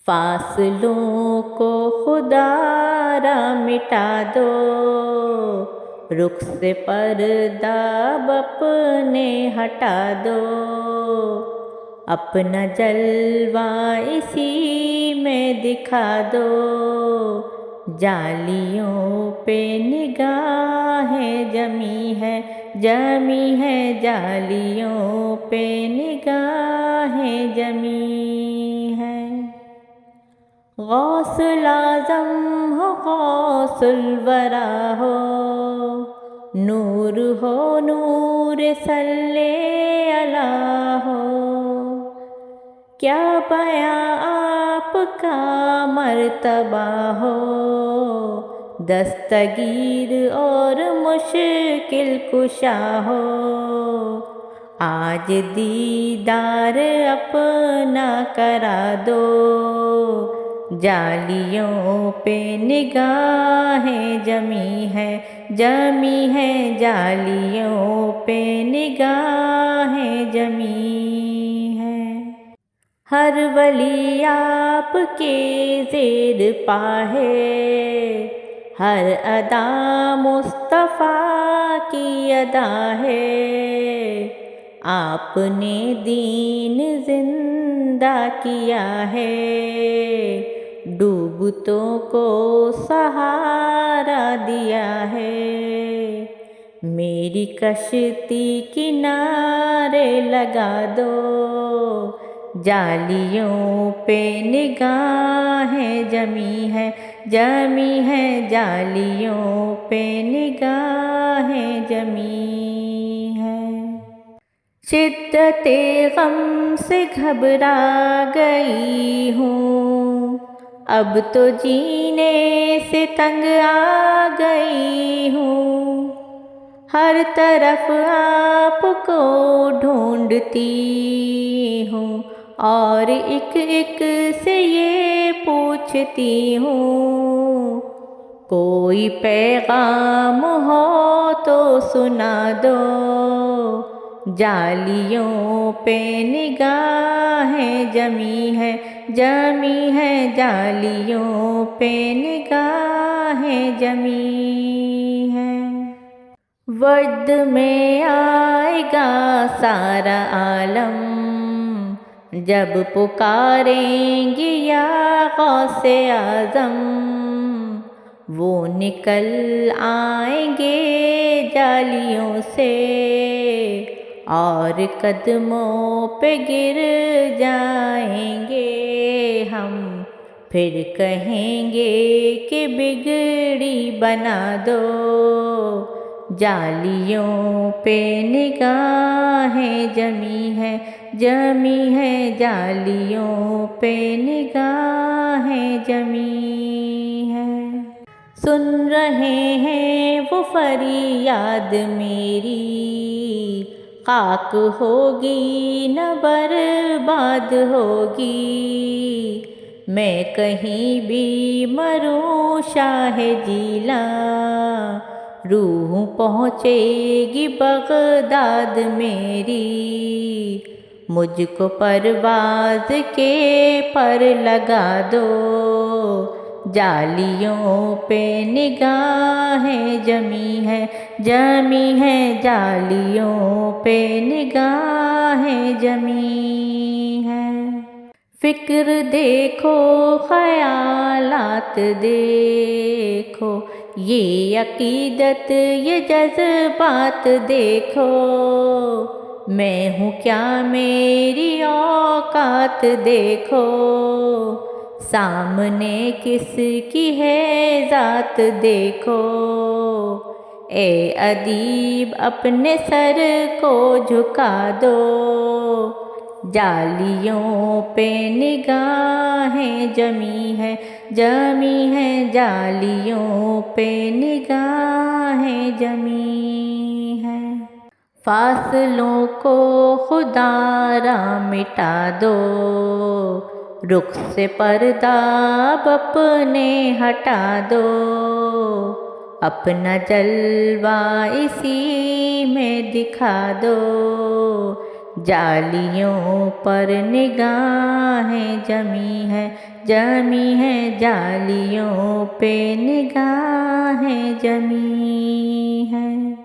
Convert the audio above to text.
فاصلوں کو خدا را مٹا دو، رخ سے پردہ اب اپنے ہٹا دو، اپنا جلوہ اسی میں دکھا دو، جالیوں پہ نگاہیں جمی ہے جالیوں پہ نگاہیں جمی ہے۔ غوث الاعظم ہو غوث الورا ہو، نور ہو نور صلی اللہ ہو، کیا بیاں آپ کا مرتبہ ہو، دستگیر اور مشکل کشا ہو، آج دیدار اپنا کرا دو، جالیوں پہ نگاہیں جمی ہے جالیوں پہ نگاہیں جمی ہے۔ ہر ولی آپ کے زیر پا ہے، ہر ادا مصطفیٰ کی ادا ہے، آپ نے دین زندہ کیا ہے، ڈوبتوں کو سہارا دیا ہے، میری کشتی کنارے لگا دو، جالیوں پہ نگاہیں جمی ہے جالیوں پہ نگاہیں جمی ہے۔ شدت غم سے گھبرا گئی ہوں، اب تو جینے سے تنگ آ گئی ہوں، ہر طرف آپ کو ڈھونڈتی ہوں، اور ایک ایک سے یہ پوچھتی ہوں، کوئی پیغام ہو تو سنا دو، جالیوں پہ نگاہیں جمی ہے جالیوں پہ نگاہیں جمی ہے۔ وجد میں آئے گا سارا عالم، جب پکاریں گے یا غوث اعظم، وہ نکل آئیں گے جالیوں سے، اور قدموں پہ گر جائیں گے ہم، پھر کہیں گے کہ بگڑی بنا دو، جالیوں پہ نگاہیں جمی ہے جالیوں پہ نگاہیں جمی ہے۔ سن رہے ہیں وہ فریاد میری، خاک ہوگی نہ برباد ہوگی، میں کہیں بھی مروں شاہ جیلاں، روح پہنچے گی بغداد میری، مجھ کو پرواز کے پر لگا دو، جالیوں پہ نگاہیں جمی ہے جالیوں پہ نگاہیں جمی ہے۔ فکر دیکھو خیالات دیکھو، یہ عقیدت یہ جذبات دیکھو، میں ہوں کیا میری اوقات دیکھو، سامنے کس کی ہے ذات دیکھو، اے ادیب اپنے سر کو جھکا دو، جالیوں پہ نگاہیں جمی ہے جالیوں پہ نگاہیں جمی ہے۔ فاصلوں کو خدا را مٹا دو، رخ سے پردہ اب اپنے ہٹا دو، اپنا جلوہ اسی میں دکھا دو، جالیوں پر نگاہیں جمی ہے جالیوں پہ نگاہیں جمی ہے۔